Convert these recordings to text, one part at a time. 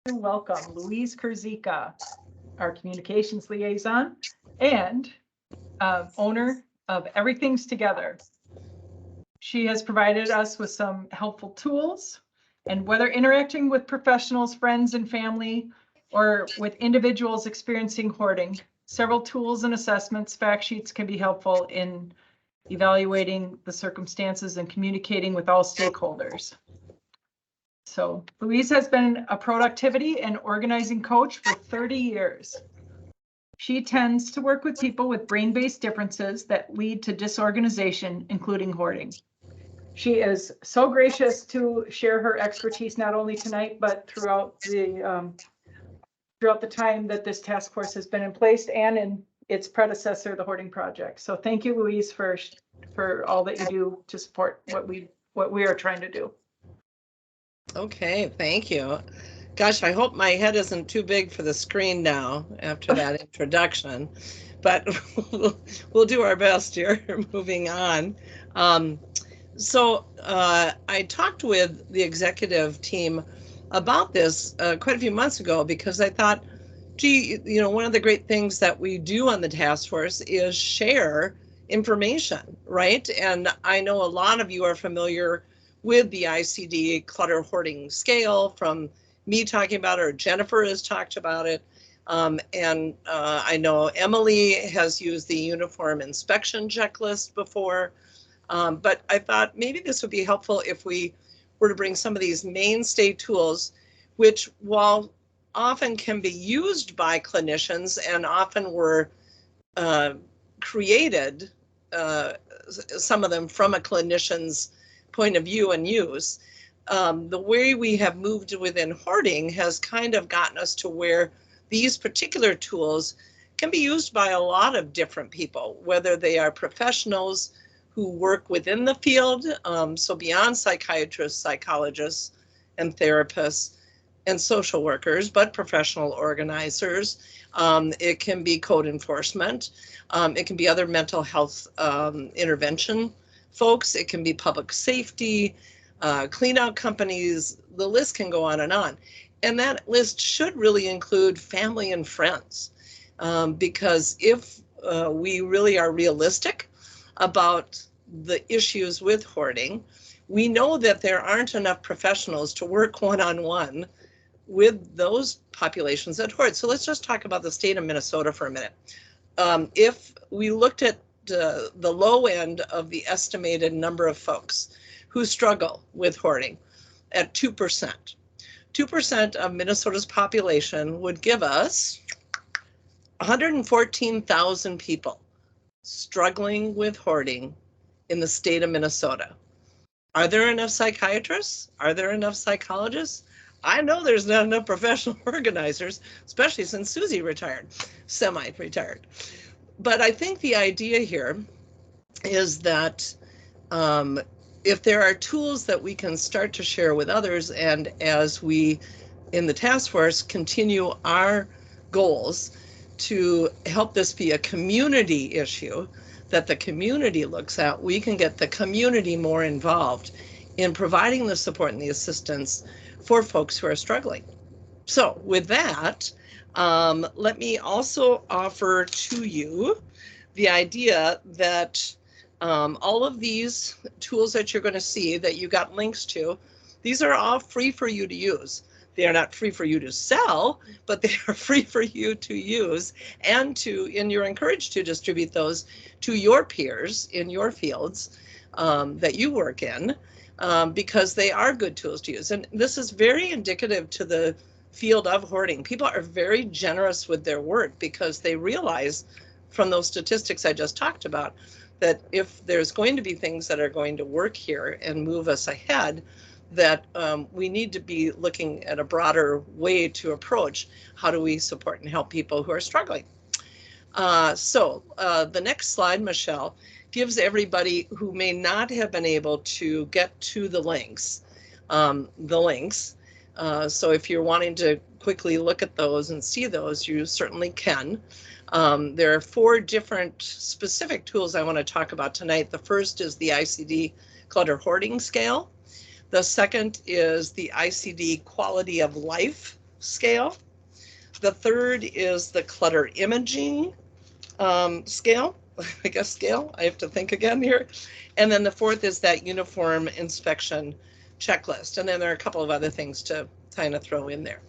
Welcome Louise Kurzeka, our communications liaison and owner of Everything's Together. She has provided us with some helpful tools, and whether interacting with professionals, friends, and family, or with individuals experiencing hoarding, several tools and assessments, fact sheets can be helpful in evaluating the circumstances and communicating with all stakeholders. So Louise has been a productivity and organizing coach for 30 years. She tends to work with people with brain-based differences that lead to disorganization, including hoarding. She is so gracious to share her expertise, not only tonight, but throughout the time that this task force has been in place and in its predecessor, the Hoarding Project. So thank you, Louise, for all that you do to support what we are trying to do. Okay, thank you. Gosh, I hope my head isn't too big for the screen now after that introduction, but we'll do our best here moving on. I talked with the executive team about this quite a few months ago because I thought, gee, one of the great things that we do on the task force is share information, right? And I know a lot of you are familiar with the ICD clutter hoarding scale from me talking about it, or Jennifer has talked about it. I know Emily has used the uniform inspection checklist before. But I thought maybe this would be helpful if we were to bring some of these mainstay tools, which while often can be used by clinicians and often were created, some of them from a clinician's point of view and use. The way we have moved within hoarding has kind of gotten us to where these particular tools can be used by a lot of different people, whether they are professionals who work within the field, so beyond psychiatrists, psychologists, and therapists, and social workers, but professional organizers. It can be code enforcement. It can be other mental health intervention folks. It can be public safety, clean-out companies. The list can go on. And that list should really include family and friends, because if we really are realistic about the issues with hoarding, we know that there aren't enough professionals to work one-on-one with those populations that hoard. So let's just talk about the state of Minnesota for a minute. If we looked at the low end of the estimated number of folks who struggle with hoarding at 2%, 2% of Minnesota's population would give us 114,000 people struggling with hoarding in the state of Minnesota. Are there enough psychiatrists? Are there enough psychologists? I know there's not enough professional organizers, especially since Susie retired, semi-retired. But I think the idea here is that if there are tools that we can start to share with others, and as we in the task force continue our goals to help this be a community issue that the community looks at, we can get the community more involved in providing the support and the assistance for folks who are struggling. So with that, let me also offer to you the idea that all of these tools that you're going to see that you got links to, these are all free for you to use. They are not free for you to sell, but they are free for you to use, and you're encouraged to distribute those to your peers in your fields that you work in, because they are good tools to use. And this is very indicative to the field of hoarding. People are very generous with their work because they realize from those statistics I just talked about that if there's going to be things that are going to work here and move us ahead, that we need to be looking at a broader way to approach how do we support and help people who are struggling. The next slide, Michelle, gives everybody who may not have been able to get to the links. So if you're wanting to quickly look at those and see those, you certainly can. There are 4 different specific tools I want to talk about tonight. The first is the ICD Clutter Hoarding Scale. The second is the ICD Quality of Life scale. The third is the clutter imaging scale. I guess scale. I have to think again here. And then the fourth is that uniform inspection checklist. And then there are a couple of other things to kind of throw in there.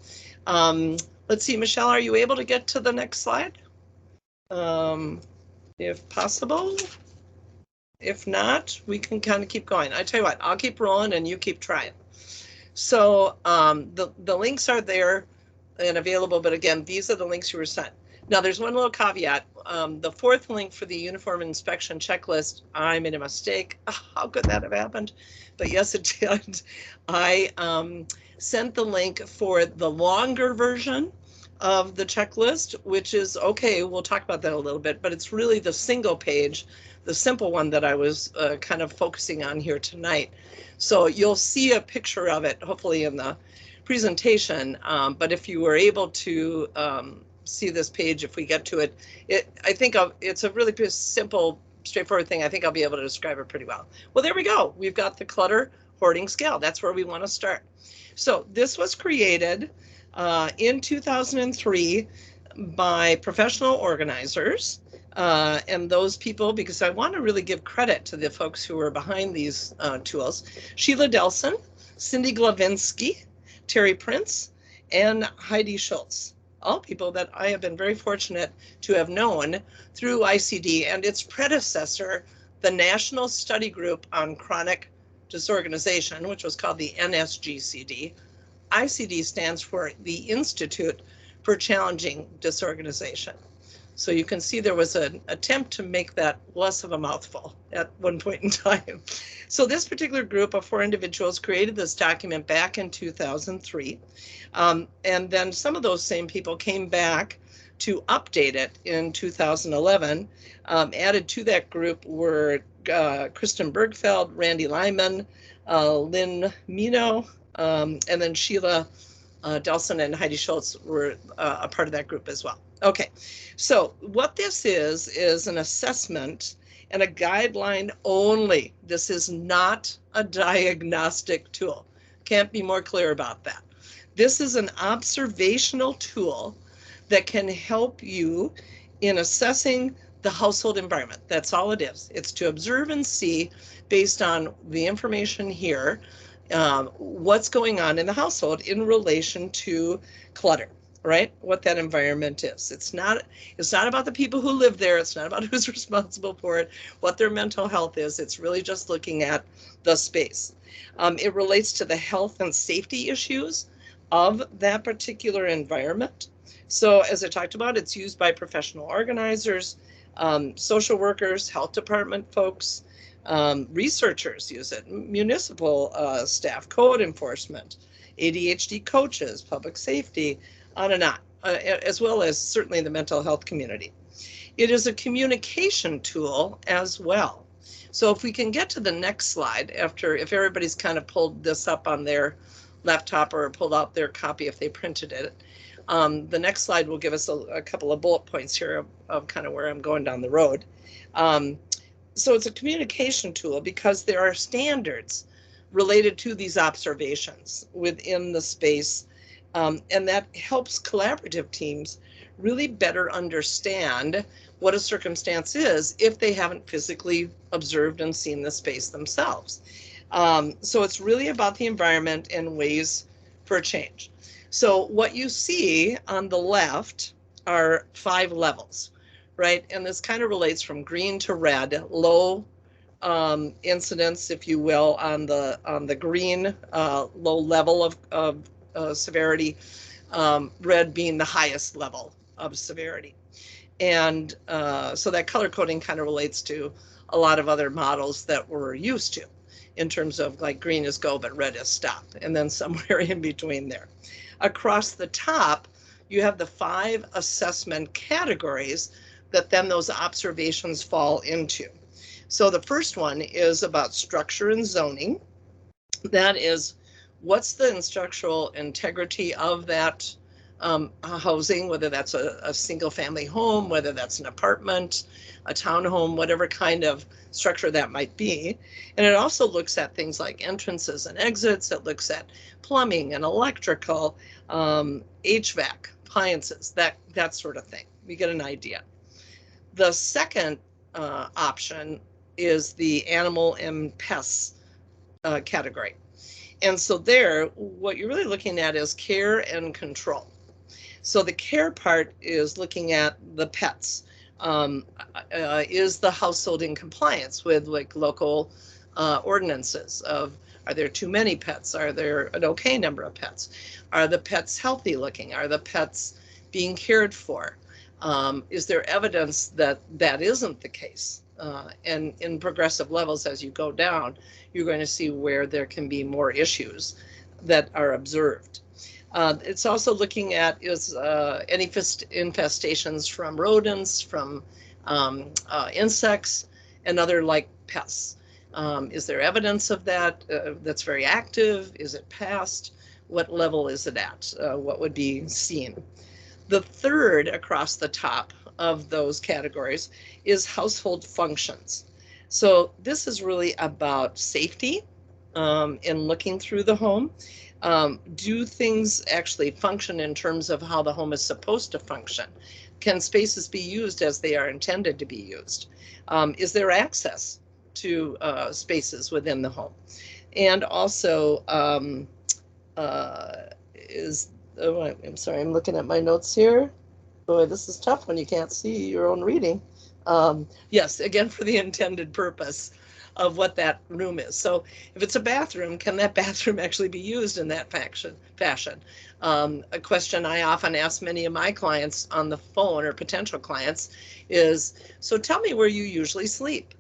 Let's see, Michelle, are you able to get to the next slide? If possible. If not, we can kind of keep going. I tell you what, I'll keep rolling and you keep trying. So the links are there and available, but again, these are the links you were sent. Now there's one little caveat. The fourth link for the uniform inspection checklist, I made a mistake. Oh, how could that have happened? But yes, it did. I sent the link for the longer version of the checklist, which is okay. We'll talk about that a little bit, but it's really the single page, the simple one that I was kind of focusing on here tonight. So you'll see a picture of it, hopefully in the presentation. But if you were able to see this page, if we get to it, I think it's a really simple, straightforward thing. I think I'll be able to describe it pretty well. Well, there we go. We've got the clutter hoarding scale. That's where we want to start. So this was created in 2003 by professional organizers. And those people, because I want to really give credit to the folks who are behind these tools, Sheila Delson, Cindy Glavinsky, Terry Prince, and Heidi Schultz, all people that I have been very fortunate to have known through ICD and its predecessor, the National Study Group on Chronic Disorganization, which was called the NSGCD. ICD stands for the Institute for Challenging Disorganization. So you can see there was an attempt to make that less of a mouthful at one point in time. So this particular group of 4 individuals created this document back in 2003. And then some of those same people came back to update it in 2011. Added to that group were Kristen Bergfeld, Randy Lyman, Lynn Mino, and then Sheila Delson and Heidi Schultz were a part of that group as well. Okay, so what this is an assessment and a guideline only. This is not a diagnostic tool. Can't be more clear about that. This is an observational tool that can help you in assessing the household environment. That's all it is. It's to observe and see, based on the information here, what's going on in the household in relation to clutter. Right? What that environment is. It's not about the people who live there. It's not about who's responsible for it, what their mental health is. It's really just looking at the space. It relates to the health and safety issues of that particular environment. So as I talked about, it's used by professional organizers, social workers, health department folks, researchers use it, municipal staff, code enforcement, ADHD coaches, public safety, on and on, as well as certainly the mental health community. It is a communication tool as well. So if we can get to the next slide, if everybody's kind of pulled this up on their laptop or pulled out their copy if they printed it, the next slide will give us a couple of bullet points here of kind of where I'm going down the road. So it's a communication tool because there are standards related to these observations within the space. And that helps collaborative teams really better understand what a circumstance is if they haven't physically observed and seen the space themselves. So it's really about the environment and ways for change. So what you see on the left are 5 levels, right? And this kind of relates from green to red, low incidence, if you will, on the green, low level of severity, red being the highest level of severity. And so that color coding kind of relates to a lot of other models that we're used to in terms of like green is go, but red is stop, and then somewhere in between there. Across the top, you have the 5 assessment categories that then those observations fall into. So the first one is about structure and zoning. That is, what's the structural integrity of that housing, whether that's a single family home, whether that's an apartment, a townhome, whatever kind of structure that might be. And it also looks at things like entrances and exits. It looks at plumbing and electrical, HVAC, appliances, that sort of thing. We get an idea. The second option is the animal and pests category. And so there, what you're really looking at is care and control. So the care part is looking at the pets. Is the household in compliance with like local ordinances of, are there too many pets? Are there an okay number of pets? Are the pets healthy looking? Are the pets being cared for? Is there evidence that that isn't the case? And in progressive levels, as you go down, you're going to see where there can be more issues that are observed. It's also looking at is any infestations from rodents, from insects, and other like pests. Is there evidence of that that's very active? Is it past? What level is it at? What would be seen? The third across the top of those categories is household functions. So this is really about safety in looking through the home. Do things actually function in terms of how the home is supposed to function? Can spaces be used as they are intended to be used? Is there access to spaces within the home? And also, I'm sorry, I'm looking at my notes here. Boy, this is tough when you can't see your own reading. Yes, again, for the intended purpose of what that room is. So if it's a bathroom, can that bathroom actually be used in that fashion? A question I often ask many of my clients on the phone, or potential clients, is, so tell me where you usually sleep.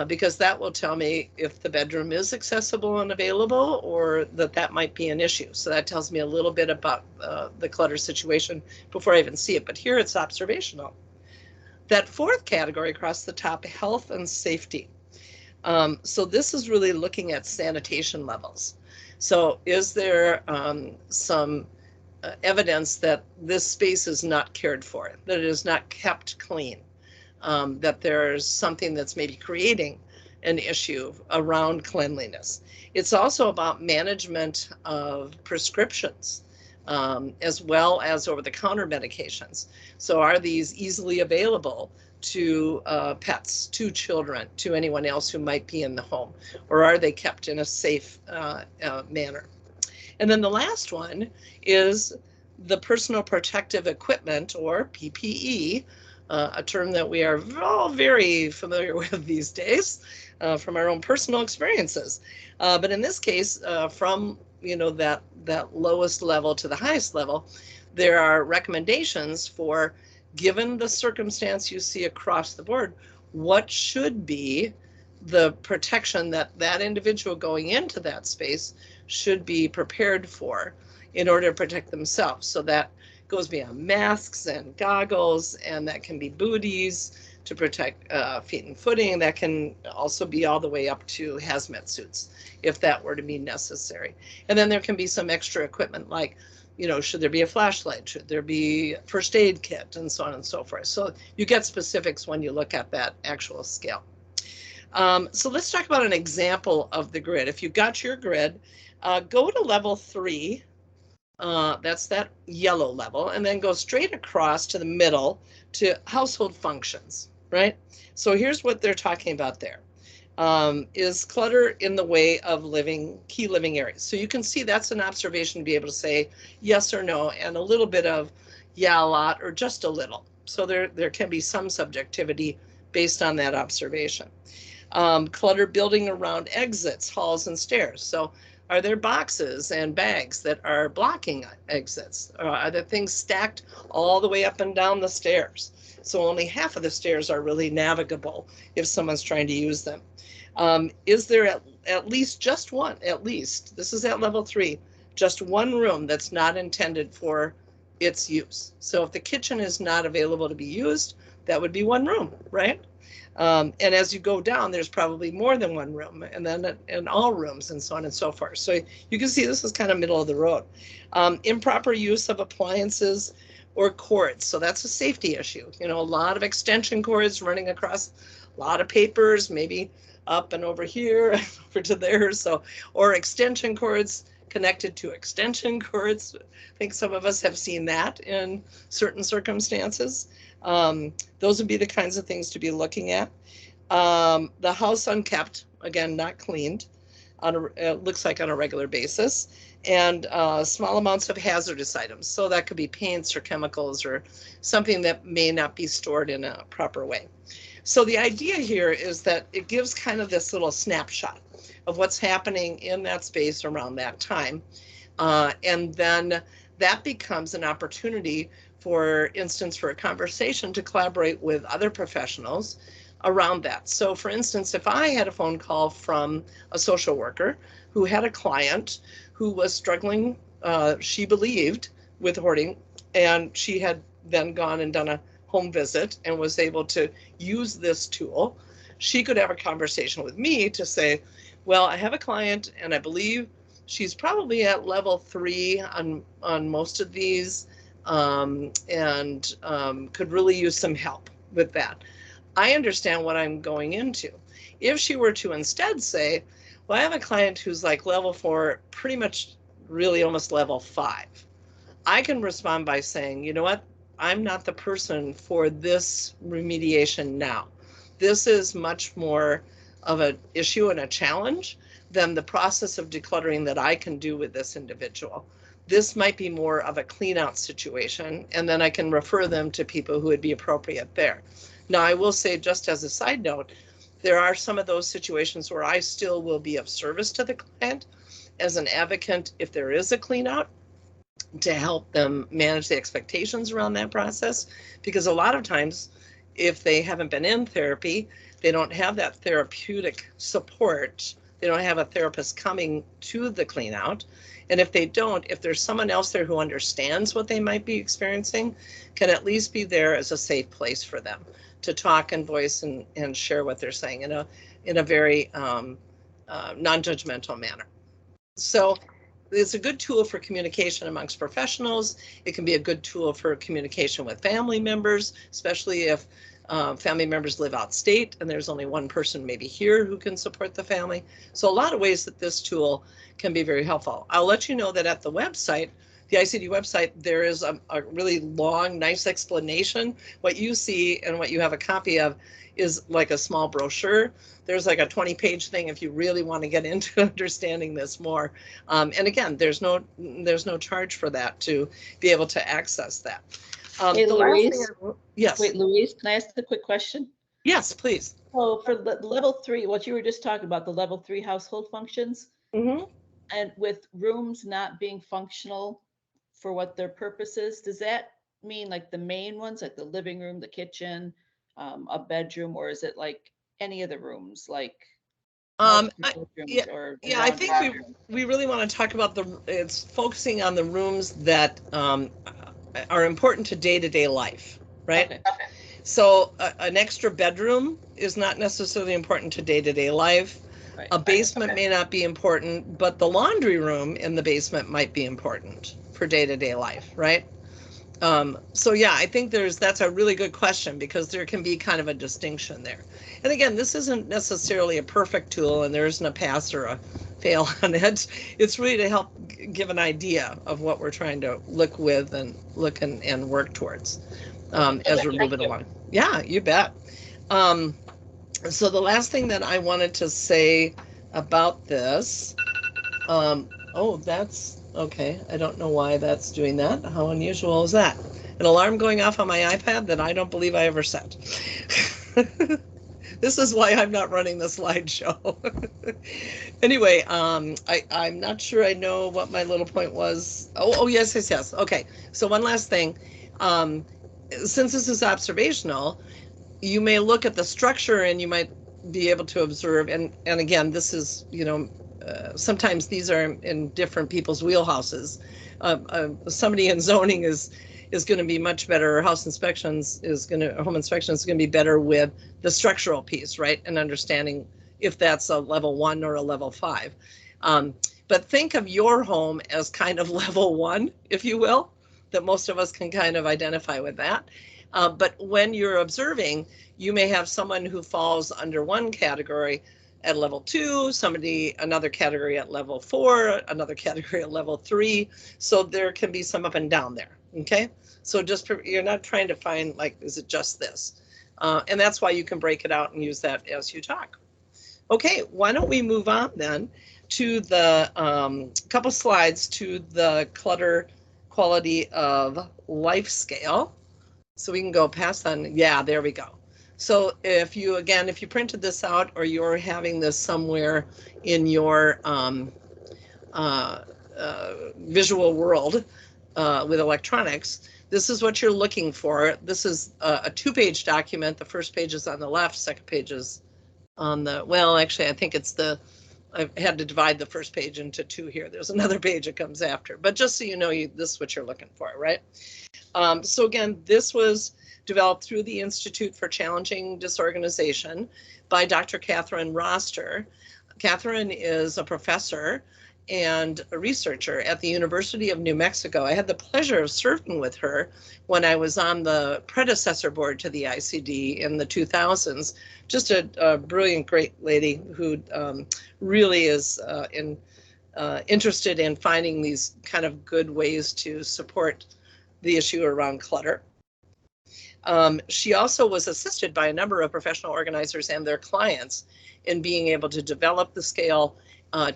Because that will tell me if the bedroom is accessible and available, or that might be an issue. So that tells me a little bit about the clutter situation before I even see it. But here it's observational. That fourth category across the top, health and safety. So this is really looking at sanitation levels. So is there some evidence that this space is not cared for, that it is not kept clean? That there's something that's maybe creating an issue around cleanliness. It's also about management of prescriptions, as well as over-the-counter medications. So are these easily available to pets, to children, to anyone else who might be in the home, or are they kept in a safe manner? And then the last one is the personal protective equipment, or PPE, a term that we are all very familiar with these days from our own personal experiences. But in this case, from that lowest level to the highest level, there are recommendations for, given the circumstance you see across the board, what should be the protection that that individual going into that space should be prepared for in order to protect themselves. So that goes beyond masks and goggles, and that can be booties to protect feet and footing. That can also be all the way up to hazmat suits, if that were to be necessary. And then there can be some extra equipment like, should there be a flashlight? Should there be a first aid kit, and so on and so forth. So you get specifics when you look at that actual scale. So let's talk about an example of the grid. If you got your grid, go to level 3. That's that yellow level, and then go straight across to the middle to household functions, right? So here's what they're talking about there. Is clutter in the way of key living areas? So you can see that's an observation to be able to say yes or no, and a little bit of yeah, a lot, or just a little. So there can be some subjectivity based on that observation. Clutter building around exits, halls, and stairs. So are there boxes and bags that are blocking exits? Are there things stacked all the way up and down the stairs? So only half of the stairs are really navigable if someone's trying to use them. Is there at least just one, this is at level 3, just one room that's not intended for its use? So if the kitchen is not available to be used, that would be one room, right? And as you go down, there's probably more than one room, and then in all rooms, and so on and so forth. So you can see this is kind of middle of the road. Improper use of appliances or cords. So that's a safety issue. You know, a lot of extension cords running across a lot of papers, maybe up and over here, over to there. So, or extension cords connected to extension cords. I think some of us have seen that in certain circumstances. Those would be the kinds of things to be looking at. The house unkept, again, not cleaned, it looks like on a regular basis, and small amounts of hazardous items. So that could be paints or chemicals or something that may not be stored in a proper way. So the idea here is that it gives kind of this little snapshot of what's happening in that space around that time. And then that becomes an opportunity, for instance, for a conversation to collaborate with other professionals around that. So for instance, if I had a phone call from a social worker who had a client who was struggling, she believed, with hoarding, and she had then gone and done a home visit and was able to use this tool, she could have a conversation with me to say, well, I have a client and I believe she's probably at level 3 on most of these, and could really use some help with that. I understand what I'm going into. If she were to instead say, well, I have a client who's like level 4, pretty much really almost level 5, I can respond by saying, you know what, I'm not the person for this remediation now. This is much more of an issue and a challenge than the process of decluttering that I can do with this individual. This might be more of a clean out situation, and then I can refer them to people who would be appropriate there. Now, I will say, just as a side note, there are some of those situations where I still will be of service to the client as an advocate if there is a clean out, to help them manage the expectations around that process. Because a lot of times, if they haven't been in therapy, they don't have that therapeutic support. They don't have a therapist coming to the clean out. And if they don't, if there's someone else there who understands what they might be experiencing, can at least be there as a safe place for them to talk and voice and share what they're saying in a very non-judgmental manner. So it's a good tool for communication amongst professionals. It can be a good tool for communication with family members, especially if family members live out state and there's only one person maybe here who can support the family. So a lot of ways that this tool can be very helpful. I'll let you know that at the website, the ICD website, there is a really long, nice explanation. What you see and what you have a copy of is like a small brochure. There's like a 20-page thing if you really want to get into understanding this more. And again, there's no charge for that to be able to access that. Hey, Louise. Yes. Wait, Louise, can I ask a quick question? Yes, please. So for level 3, what you were just talking about, the level 3 household functions, and with rooms not being functional for what their purpose is, does that mean like the main ones, like the living room, the kitchen, a bedroom, or is it like any of the rooms, like I I think we really want to talk about it's focusing on the rooms that are important to day-to-day life, right? Okay. So an extra bedroom is not necessarily important to day-to-day life. Right. A basement may not be important, but the laundry room in the basement might be important for day-to-day life, right? So yeah, I think that's a really good question, because there can be kind of a distinction there. And again, this isn't necessarily a perfect tool and there isn't a pass or a fail on it. It's really to help give an idea of what we're trying to look and work towards as we're moving along. Yeah, you bet. So the last thing that I wanted to say about this, that's okay. I don't know why that's doing that. How unusual is that? An alarm going off on my iPad that I don't believe I ever set. This is why I'm not running the slideshow. Anyway, I'm not sure I know what my little point was. Yes. Okay, so one last thing. Since this is observational, you may look at the structure and you might be able to observe, and again, this is, sometimes these are in different people's wheelhouses. Somebody in zoning is is going to be much better. Home inspections is going to be better with the structural piece, right? And understanding if that's a level 1 or a level 5. But think of your home as kind of level 1, if you will, that most of us can kind of identify with that. But when you're observing, you may have someone who falls under one category at level 2, another category at level 4, another category at level 3. So there can be some up and down there. Okay. So you're not trying to find like, is it just this? And that's why you can break it out and use that as you talk. Okay. Why don't we move on then to the couple slides to the clutter quality of life scale. So we can go past that. Yeah, there we go. So if you printed this out or you're having this somewhere in your visual world with electronics, this is what you're looking for. This is a 2-page document. The first page is on the left, second page is on the, well, actually, I think I had to divide the first page into 2 here. There's another page that comes after, but just so you know, this is what you're looking for, right? So again, this was developed through the Institute for Challenging Disorganization by Dr. Catherine Roster. Catherine is a professor and a researcher at the University of New Mexico. I had the pleasure of serving with her when I was on the predecessor board to the ICD in the 2000s. Just a brilliant, great lady who really is interested in finding these kind of good ways to support the issue around clutter. She also was assisted by a number of professional organizers and their clients in being able to develop the scale,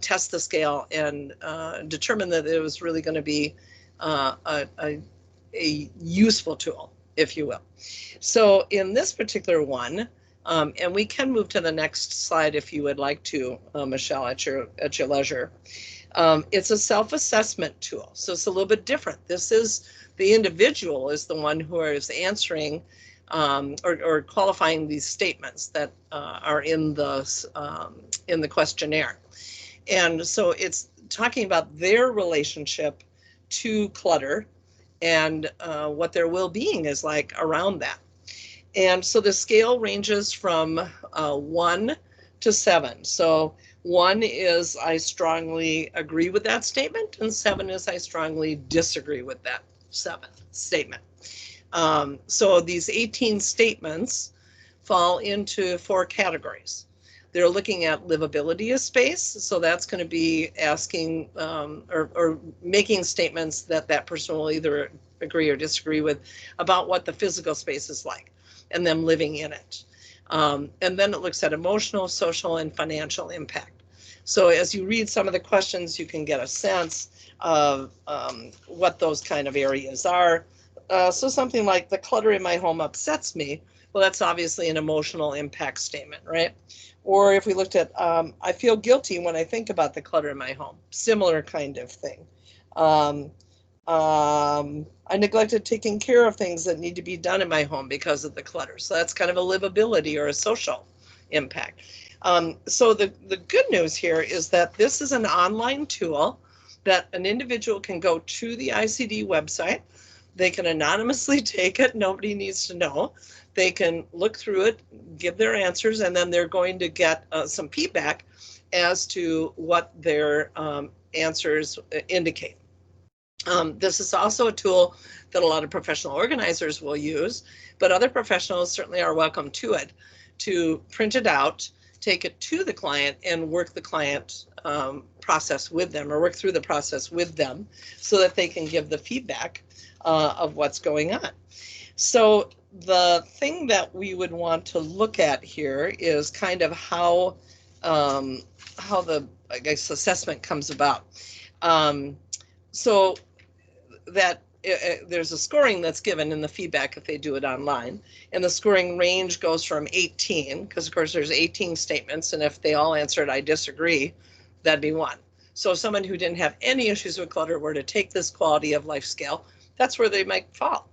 test the scale, and determine that it was really going to be a useful tool, if you will. So in this particular one, and we can move to the next slide if you would like to, Michelle, at your leisure. It's a self-assessment tool, so it's a little bit different. This is the individual is the one who is answering or qualifying these statements that are in the questionnaire. And so it's talking about their relationship to clutter and what their well-being is like around that. And so the scale ranges from 1 to 7. So 1 is I strongly agree with that statement, and 7 is I strongly disagree with that statement. So these 18 statements fall into 4 categories. They're looking at livability of space. So that's going to be asking or making statements that person will either agree or disagree with about what the physical space is like and them living in it. And then it looks at emotional, social, and financial impact. So as you read some of the questions, you can get a sense of what those kind of areas are. So something like the clutter in my home upsets me. Well, that's obviously an emotional impact statement, right? Or if we looked at, I feel guilty when I think about the clutter in my home, similar kind of thing. I neglected taking care of things that need to be done in my home because of the clutter. So that's kind of a livability or a social impact. So the good news here is that this is an online tool that an individual can go to the ICD website. They can anonymously take it. Nobody needs to know. They can look through it, give their answers, and then they're going to get some feedback as to what their answers indicate. This is also a tool that a lot of professional organizers will use, but other professionals certainly are welcome to it, to print it out, take it to the client, and work the client process with them, or work through the process with them, so that they can give the feedback of what's going on. So the thing that we would want to look at here is kind of how the, I guess, assessment comes about. So that there's a scoring that's given in the feedback if they do it online, and the scoring range goes from 18, because of course there's 18 statements, and if they all answered I disagree, that'd be 1. So someone who didn't have any issues with clutter were to take this quality of life scale, that's where they might fall.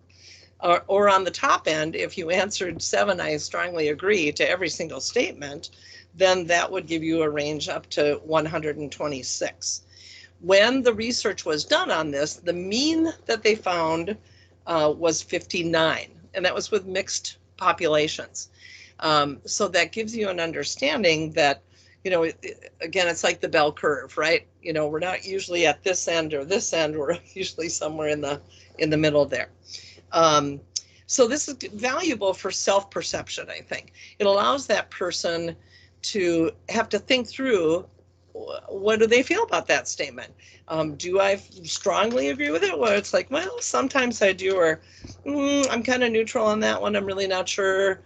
Or on the top end, if you answered 7, I strongly agree to every single statement, then that would give you a range up to 126. When the research was done on this, the mean that they found was 59, and that was with mixed populations. So that gives you an understanding that, you know, again, it's like the bell curve, right? You know, we're not usually at this end or this end, we're usually somewhere in the middle there. So this is valuable for self-perception, I think. It allows that person to have to think through, what do they feel about that statement? Do I strongly agree with it? Well, it's like, well, sometimes I do, or I'm kind of neutral on that one. I'm really not sure.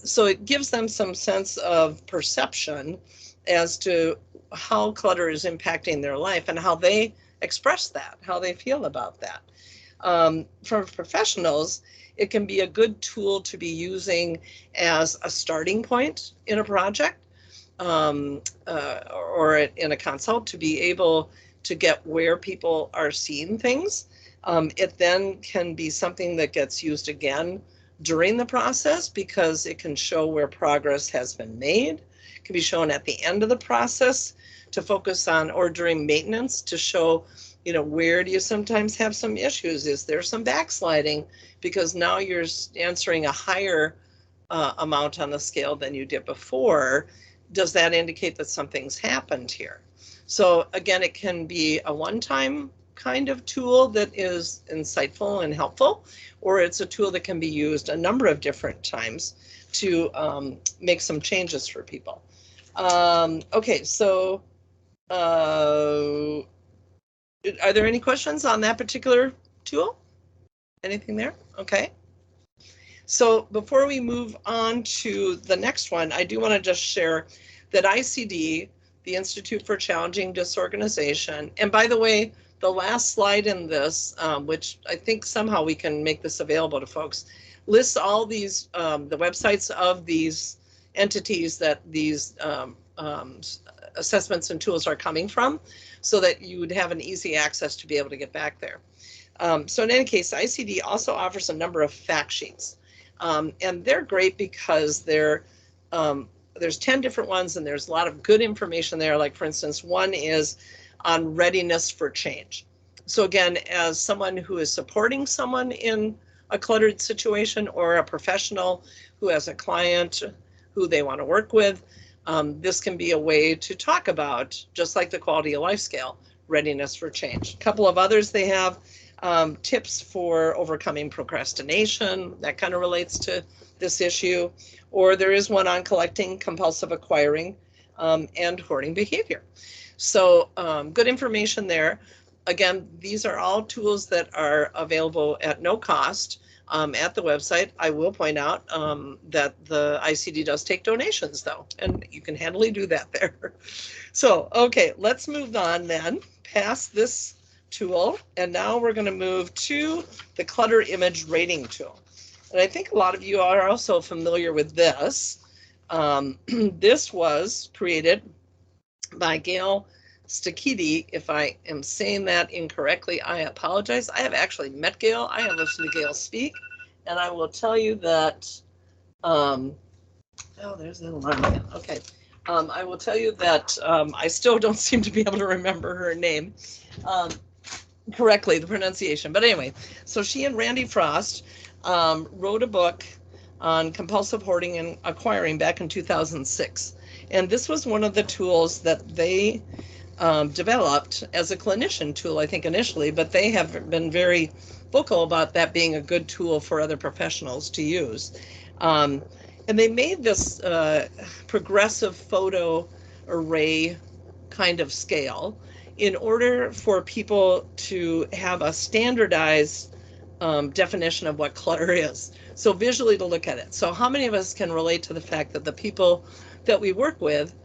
So it gives them some sense of perception as to how clutter is impacting their life and how they express that, how they feel about that. For professionals, it can be a good tool to be using as a starting point in a project, or in a consult, to be able to get where people are seeing things. It then can be something that gets used again during the process, because it can show where progress has been made. It can be shown at the end of the process to focus on, or during maintenance to show, you know, where do you sometimes have some issues? Is there some backsliding? Because now you're answering a higher amount on the scale than you did before. Does that indicate that something's happened here? So again, it can be a one-time kind of tool that is insightful and helpful, or it's a tool that can be used a number of different times to make some changes for people. Okay, so are there any questions on that particular tool? Anything there? Okay. So before we move on to the next one, I do want to just share that ICD, the Institute for Challenging Disorganization, and by the way, the last slide in this, which I think somehow we can make this available to folks, lists all these, the websites of these entities that these assessments and tools are coming from, so that you would have an easy access to be able to get back there. So in any case, ICD also offers a number of fact sheets, and they're great because there's 10 different ones, and there's a lot of good information there. Like, for instance, one is on readiness for change. So again, as someone who is supporting someone in a cluttered situation, or a professional who has a client who they want to work with, this can be a way to talk about, just like the quality of life scale, readiness for change. A couple of others they have, tips for overcoming procrastination, that kind of relates to this issue. Or there is one on collecting, compulsive acquiring, and hoarding behavior. So good information there. Again, these are all tools that are available at no cost at the website. I will point out that the ICD does take donations though, and you can handily do that there. So, okay, let's move on then past this tool. And now we're going to move to the clutter image rating tool. And I think a lot of you are also familiar with this. This was created by Gail Stakidi. If I am saying that incorrectly, I apologize. I have actually met Gail. I have listened to Gail speak, and I will tell you that, oh, there's the alarm again. Okay. I will tell you that I still don't seem to be able to remember her name correctly, the pronunciation. But anyway, so she and Randy Frost wrote a book on compulsive hoarding and acquiring back in 2006. And this was one of the tools that they developed as a clinician tool, I think, initially, but they have been very vocal about that being a good tool for other professionals to use. And they made this progressive photo array kind of scale in order for people to have a standardized definition of what clutter is. So visually to look at it. So how many of us can relate to the fact that the people that we work with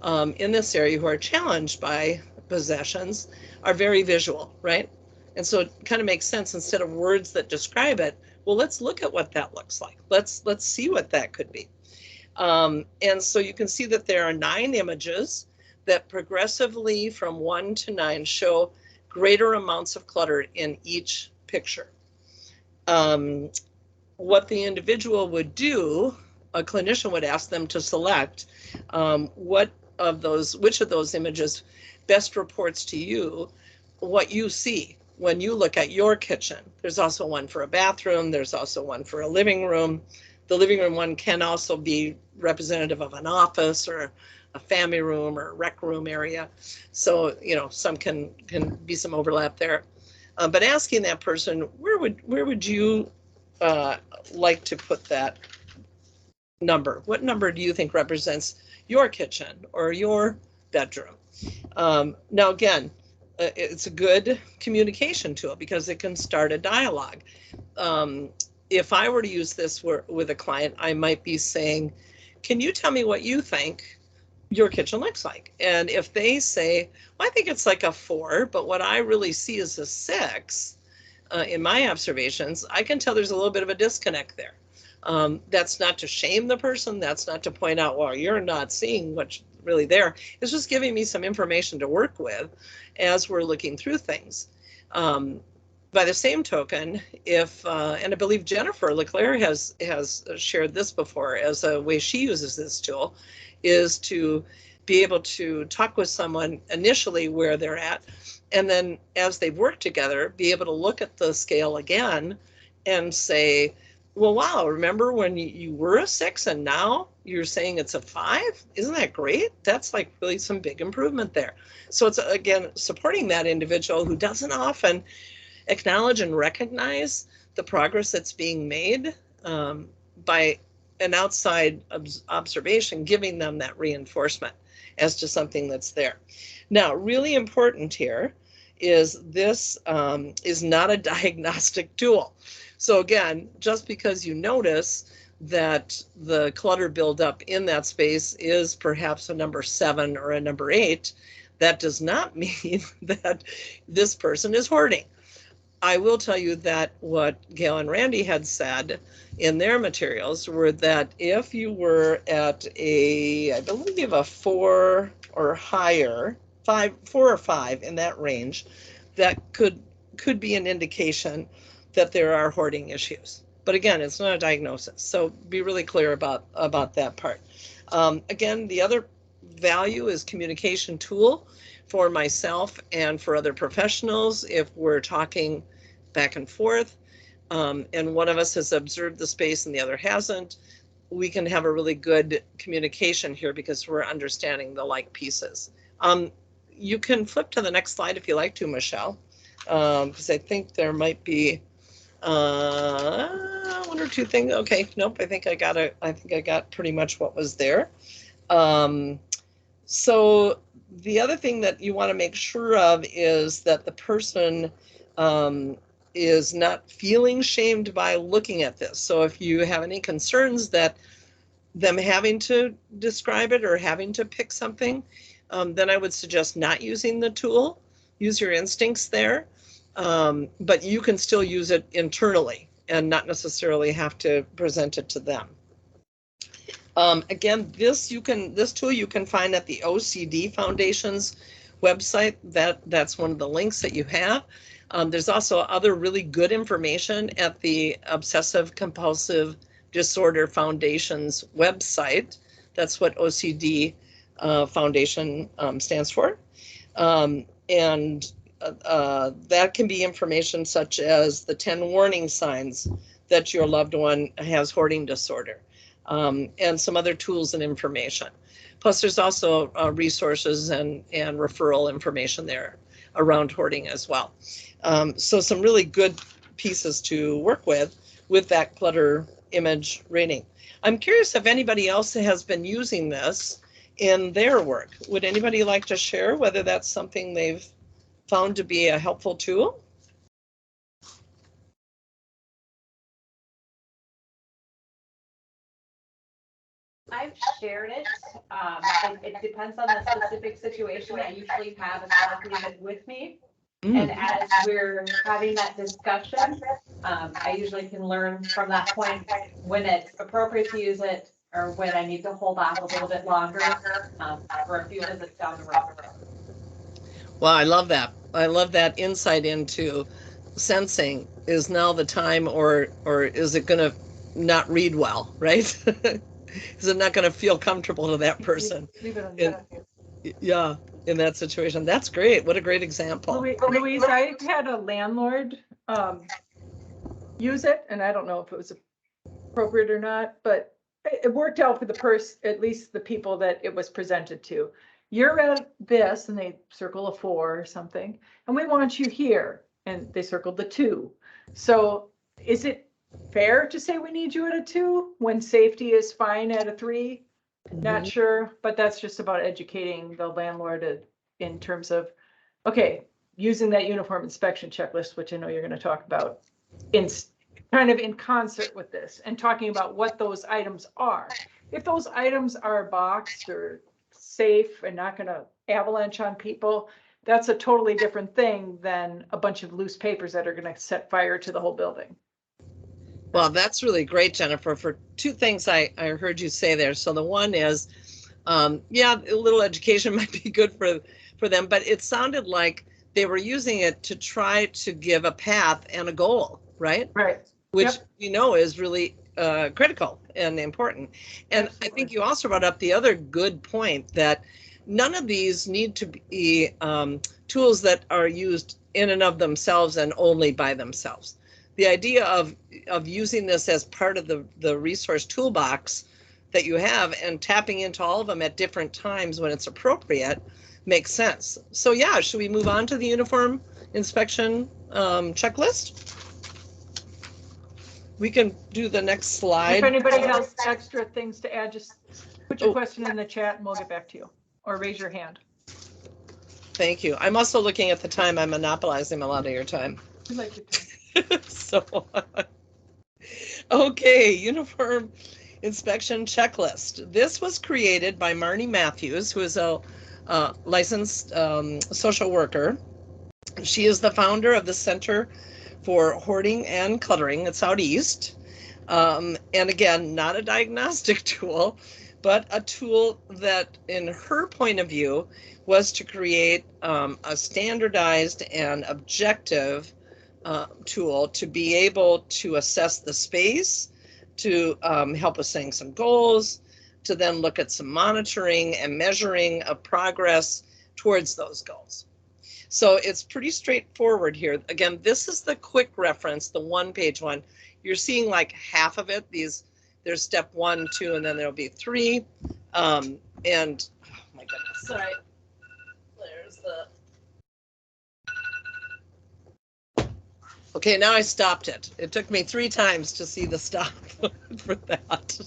in this area who are challenged by possessions are very visual, right? And so it kind of makes sense, instead of words that describe it, well, let's look at what that looks like. Let's see what that could be. And so you can see that there are 9 images that progressively from 1 to 9 show greater amounts of clutter in each picture. What the individual would do, a clinician would ask them to select which of those images best reports to you what you see when you look at your kitchen, there's also one for a bathroom. There's also one for a living room. The living room one can also be representative of an office or a family room or rec room area. So, you know, some can be some overlap there. But asking that person, where would you like to put that number? What number do you think represents your kitchen or your bedroom? Now, again, it's a good communication tool because it can start a dialogue. If I were to use this with a client, I might be saying, can you tell me what you think your kitchen looks like? And if they say, well, I think it's like a 4, but what I really see is a 6 in my observations, I can tell there's a little bit of a disconnect there. That's not to shame the person. That's not to point out, well, you're not seeing what's really there. It's just giving me some information to work with as we're looking through things. By the same token, if, and I believe Jennifer Leclerc has shared this before as a way she uses this tool, is to be able to talk with someone initially where they're at, and then as they've worked together, be able to look at the scale again and say, well, wow, remember when you were a 6 and now you're saying it's a 5? Isn't that great? That's like really some big improvement there. So it's, again, supporting that individual who doesn't often acknowledge and recognize the progress that's being made by an outside observation, giving them that reinforcement as to something that's there. Now, really important here is this is not a diagnostic tool. So again, just because you notice that the clutter buildup in that space is perhaps a number 7 or a number 8, that does not mean that this person is hoarding. I will tell you that what Gail and Randy had said in their materials were that if you were at a, I believe a 4 or higher, 4 or 5 in that range, that could be an indication that there are hoarding issues. But again, it's not a diagnosis. So be really clear about that part. Again, the other value is communication tool for myself and for other professionals. If we're talking back and forth and one of us has observed the space and the other hasn't, we can have a really good communication here because we're understanding the like pieces. You can flip to the next slide if you like to, Michelle, because I think there might be 1 or 2 things. Okay, nope, I think I got pretty much what was there. So the other thing that you want to make sure of is that the person is not feeling shamed by looking at this. So if you have any concerns that them having to describe it or having to pick something, then I would suggest not using the tool. Use your instincts there, but you can still use it internally and not necessarily have to present it to them. Again, this tool you can find at the OCD Foundation's website. That's one of the links that you have. There's also other really good information at the Obsessive Compulsive Disorder Foundation's website. That's what OCD Foundation stands for. And that can be information such as the 10 warning signs that your loved one has hoarding disorder, and some other tools and information. Plus, there's also resources and referral information there around hoarding as well. So some really good pieces to work with that clutter image rating. I'm curious if anybody else has been using this in their work. Would anybody like to share whether that's something they've found to be a helpful tool? I've shared it. It depends on the specific situation. I usually have a copy of it with me. And as we're having that discussion, I usually can learn from that point when it's appropriate to use it or when I need to hold off a little bit longer for a few visits down the road. Well, I love that. I love that insight into sensing, is now the time or is it going to not read well, right? Is it not going to feel comfortable to that person? Leave it on And, yeah. in that situation. That's great. What a great example. Louise, I had a landlord use it, and I don't know if it was appropriate or not, but it worked out for the person, at least the people that it was presented to. You're at this, and they circle a 4 or something, and we want you here, and they circled the 2. So is it fair to say we need you at a 2 when safety is fine at a 3? Not sure, but that's just about educating the landlord in terms of, okay, using that uniform inspection checklist, which I know you're going to talk about, in kind of in concert with this, and talking about what those items are. If those items are boxed or safe and not going to avalanche on people, that's a totally different thing than a bunch of loose papers that are going to set fire to the whole building. Well, that's really great, Jennifer, for 2 things I heard you say there. So the one is, yeah, a little education might be good for them, but it sounded like they were using it to try to give a path and a goal, right? Right. Which Yep. you know is really critical and important. And Absolutely. I think you also brought up the other good point that none of these need to be tools that are used in and of themselves and only by themselves. The idea of using this as part of the resource toolbox that you have and tapping into all of them at different times when it's appropriate makes sense. So yeah, should we move on to the uniform inspection checklist? We can do the next slide. If anybody has extra things to add, just put your question in the chat and we'll get back to you, or raise your hand. Thank you. I'm also looking at the time. I'm monopolizing a lot of your time. We like your time. So, okay, uniform inspection checklist. This was created by Marnie Matthews, who is a licensed social worker. She is the founder of the Center for Hoarding and Cluttering. It's out east. And again, not a diagnostic tool, but a tool that, in her point of view, was to create a standardized and objective tool to be able to assess the space, to help us setting some goals, to then look at some monitoring and measuring of progress towards those goals. So it's pretty straightforward here. Again, this is the quick reference, the 1-page one. You're seeing like half of it. There's step 1, 2, and then there'll be 3. And oh my goodness, sorry. There's the. Okay, now I stopped it. It took me 3 times to see the stop for that.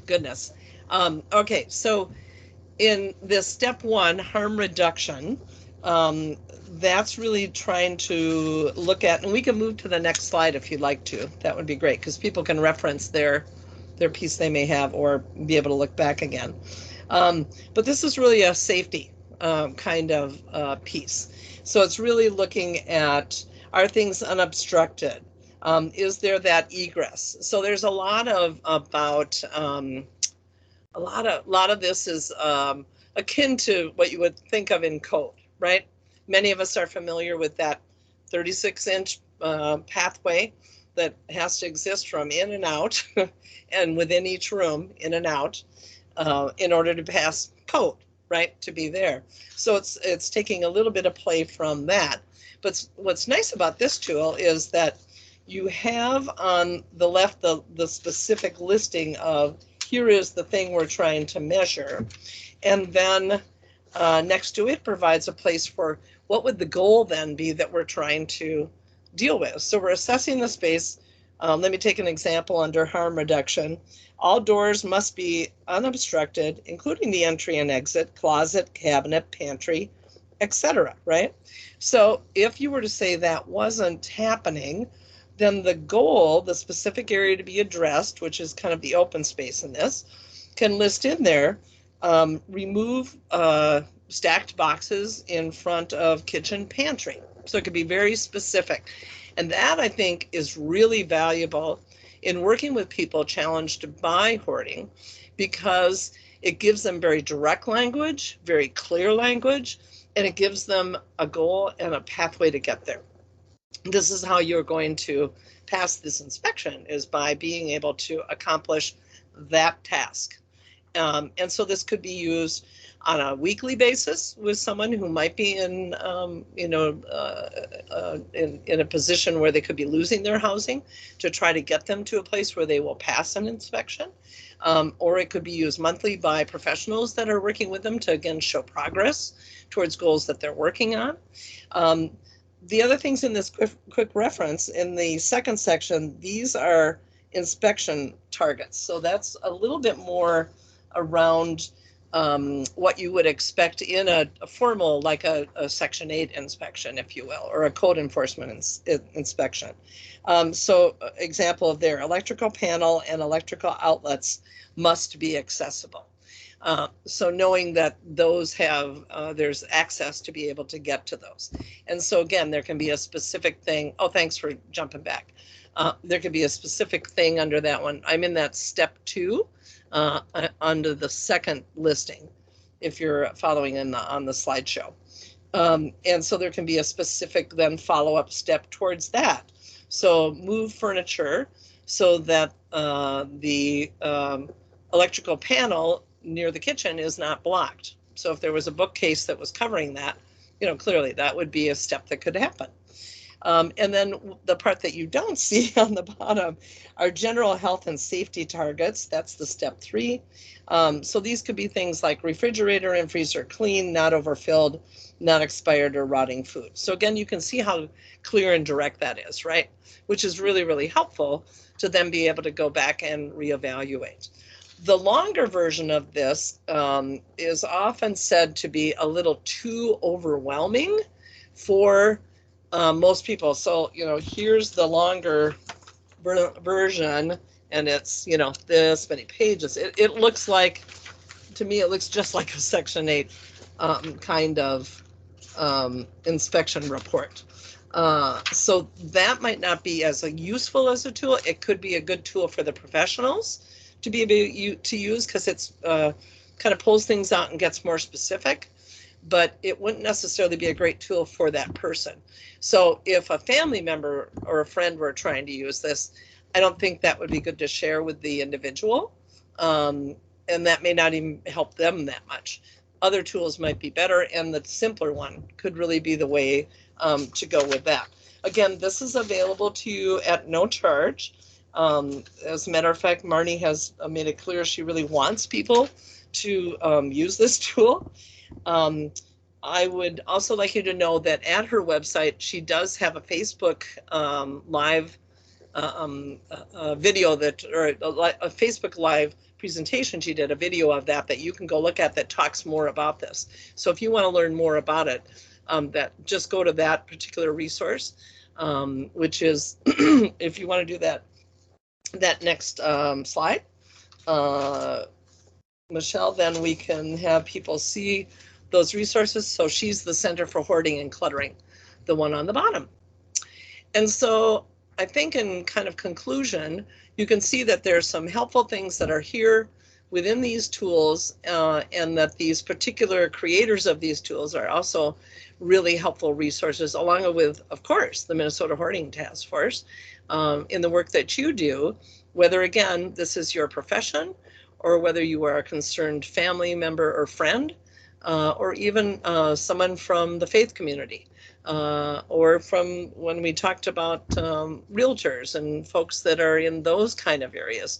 Goodness. Okay, so in this step 1, harm reduction, that's really trying to look at, and we can move to the next slide if you'd like to. That would be great, because people can reference their piece they may have or be able to look back again. But this is really a safety kind of piece. So it's really looking at, are things unobstructed? Is there that egress? So there's a lot of about a lot of this is akin to what you would think of in code, right? Many of us are familiar with that 36-inch pathway that has to exist from in and out and within each room, in and out, in order to pass code, right, to be there. So it's taking a little bit of play from that. But what's nice about this tool is that you have on the left the specific listing of, here is the thing we're trying to measure. And then next to it provides a place for what would the goal then be that we're trying to deal with. So we're assessing the space. Let me take an example under harm reduction. All doors must be unobstructed, including the entry and exit, closet, cabinet, pantry, etc., right? So if you were to say that wasn't happening, then the goal, the specific area to be addressed, which is kind of the open space in this, can list in there, remove stacked boxes in front of kitchen pantry. So it could be very specific. And that, I think, is really valuable in working with people challenged by hoarding, because it gives them very direct language, very clear language, and it gives them a goal and a pathway to get there. This is how you're going to pass this inspection, is by being able to accomplish that task. And so this could be used on a weekly basis with someone who might be in, in a position where they could be losing their housing, to try to get them to a place where they will pass an inspection. Or it could be used monthly by professionals that are working with them to, again, show progress towards goals that they're working on. The other things in this quick reference, in the second section, these are inspection targets. So that's a little bit more around what you would expect in a formal, like a Section 8 inspection, if you will, or a code enforcement inspection. So example of their electrical panel and electrical outlets must be accessible. So knowing that those have, there's access to be able to get to those. And so again, there can be a specific thing. Oh, thanks for jumping back. There could be a specific thing under that one. I'm in that step 2 under the second listing, if you're following on the slideshow. And so there can be a specific then follow-up step towards that. So move furniture so that the electrical panel near the kitchen is not blocked. So if there was a bookcase that was covering that, clearly that would be a step that could happen. And then the part that you don't see on the bottom are general health and safety targets. That's the step 3. So these could be things like refrigerator and freezer clean, not overfilled, not expired or rotting food. So again, you can see how clear and direct that is, right? Which is really, really helpful to then be able to go back and reevaluate. The longer version of this is often said to be a little too overwhelming for most people. So, here's the longer version, and it's, this many pages. It looks like, to me, it looks just like a Section 8 kind of inspection report. So that might not be as useful as a tool. It could be a good tool for the professionals to be able to use, because it's kind of pulls things out and gets more specific, but it wouldn't necessarily be a great tool for that person. So if a family member or a friend were trying to use this, I don't think that would be good to share with the individual. And that may not even help them that much. Other tools might be better, and the simpler one could really be the way to go with that. Again, this is available to you at no charge. As a matter of fact, Marnie has made it clear she really wants people to use this tool. I would also like you to know that at her website, she does have a Facebook live video or a Facebook live presentation she did, a video of that you can go look at that talks more about this. So if you want to learn more about it, that just go to that particular resource, which is, if you want to do that next slide, Michelle, then we can have people see those resources. So she's the Center for Hoarding and Cluttering, the one on the bottom. And so I think in kind of conclusion, you can see that there's some helpful things that are here within these tools, and that these particular creators of these tools are also really helpful resources, along with, of course, the Minnesota Hoarding Task Force in the work that you do, whether, again, this is your profession, or whether you are a concerned family member or friend, or even someone from the faith community, or from when we talked about realtors and folks that are in those kind of areas,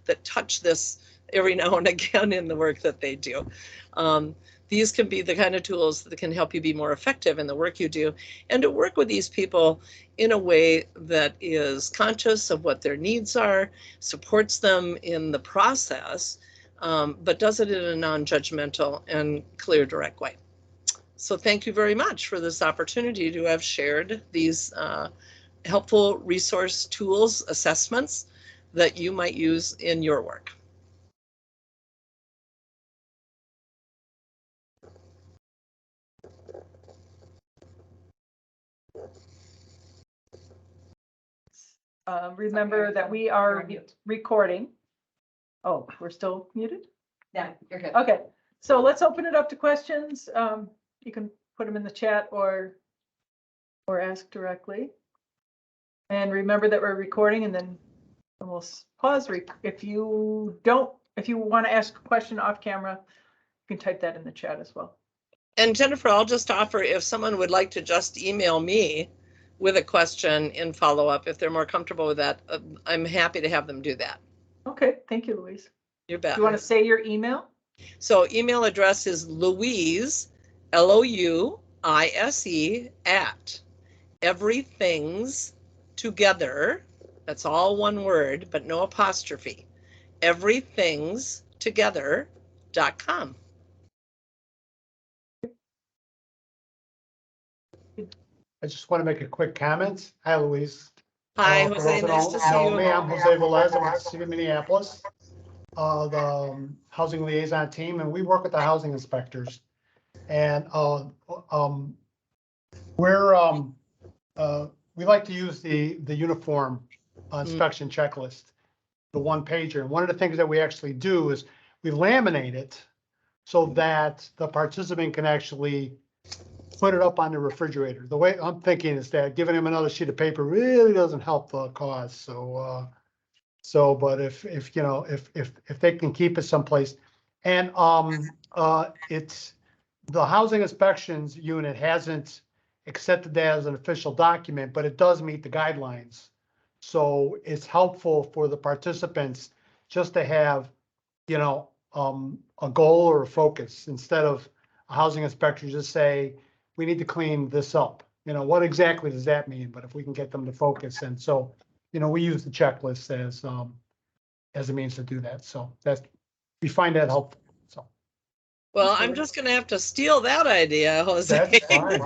that touch this every now and again in the work that they do. These can be the kind of tools that can help you be more effective in the work you do, and to work with these people in a way that is conscious of what their needs are, supports them in the process, but does it in a non-judgmental and clear, direct way. So thank you very much for this opportunity to have shared these helpful resource tools, assessments that you might use in your work. Remember that we are recording. Oh, we're still muted? Yeah, you're good. Okay, so let's open it up to questions. You can put them in the chat or ask directly. And remember that we're recording, and then we'll pause. If you want to ask a question off camera, can type that in the chat as well. And Jennifer, I'll just offer, if someone would like to just email me with a question in follow-up, if they're more comfortable with that, I'm happy to have them do that. Okay, thank you, Louise. You bet. You want to say your email? So email address is Louise, Louise, at everythingstogether. That's all one word, but no apostrophe. everythingstogether.com. I just want to make a quick comment. Hi, Louise. Hi, For Jose, those that nice don't to see know you. me, I'm Jose Velez. I'm with the City of Minneapolis, the housing liaison team, and we work with the housing inspectors. And we like to use the uniform inspection checklist, the one pager. And one of the things that we actually do is we laminate it so that the participant can actually put it up on the refrigerator. The way I'm thinking is that giving them another sheet of paper really doesn't help the cause. But if you know, if they can keep it someplace, and it's the housing inspections unit hasn't accepted that as an official document, but it does meet the guidelines. So it's helpful for the participants just to have, you know, a goal or a focus instead of a housing inspector just say, we need to clean this up. You know, what exactly does that mean? But if we can get them to focus. And so, you know, we use the checklist as a means to do that. So we find that helpful. So. Well, I'm just going to have to steal that idea, Jose. That's fine.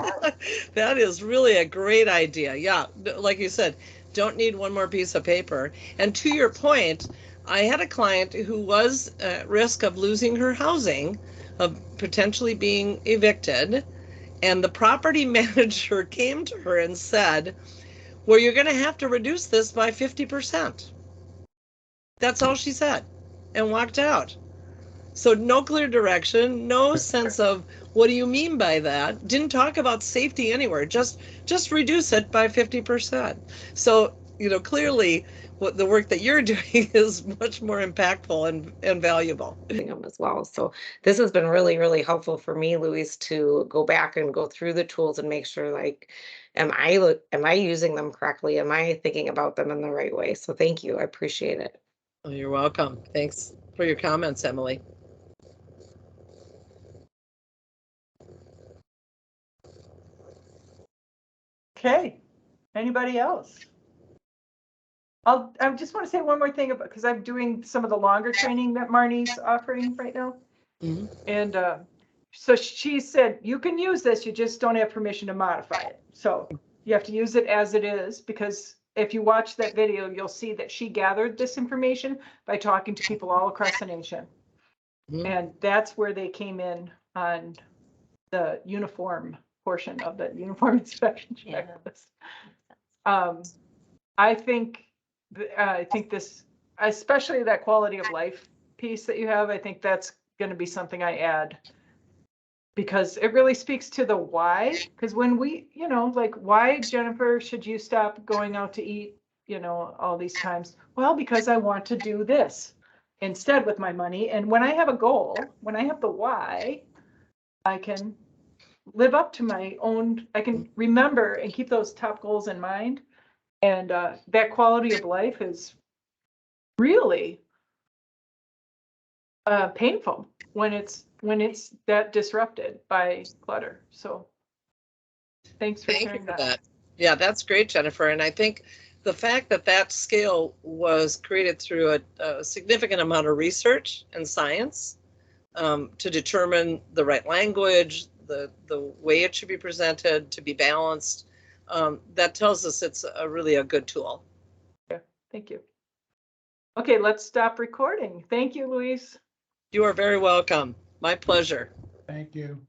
That is really a great idea. Yeah, like you said, don't need one more piece of paper. And to your point, I had a client who was at risk of losing her housing, of potentially being evicted. And the property manager came to her and said, well, you're going to have to reduce this by 50%. That's all she said, and walked out. So no clear direction, no sense of what do you mean by that? Didn't talk about safety anywhere, just reduce it by 50%. So, you know, clearly what the work that you're doing is much more impactful and valuable. Them as well. So this has been really, really helpful for me, Louise, to go back and go through the tools and make sure, like, am I using them correctly? Am I thinking about them in the right way? So thank you. I appreciate it. Oh, you're welcome. Thanks for your comments, Emily. Okay, anybody else? I just want to say one more thing about, because I'm doing some of the longer training that Marnie's offering right now. Mm-hmm. And so she said, you can use this, you just don't have permission to modify it. So you have to use it as it is, because if you watch that video, you'll see that she gathered this information by talking to people all across the nation. Mm-hmm. And that's where they came in on the uniform portion of the uniform inspection checklist. I think this, especially that quality of life piece that you have, I think that's going to be something I add, because it really speaks to the why. Because when we, you know, like, why, Jennifer, should you stop going out to eat, you know, all these times? Well, because I want to do this instead with my money. And when I have a goal, when I have the why, I can live up to my own, I can remember and keep those top goals in mind. And that quality of life is really painful when it's that disrupted by clutter. So thanks for sharing that. Yeah, that's great, Jennifer. And I think the fact that that scale was created through a significant amount of research and science to determine the right language, the way it should be presented, to be balanced, that tells us it's really a good tool. Yeah, thank you. Okay, let's stop recording. Thank you, Louise. You are very welcome. My pleasure. Thank you.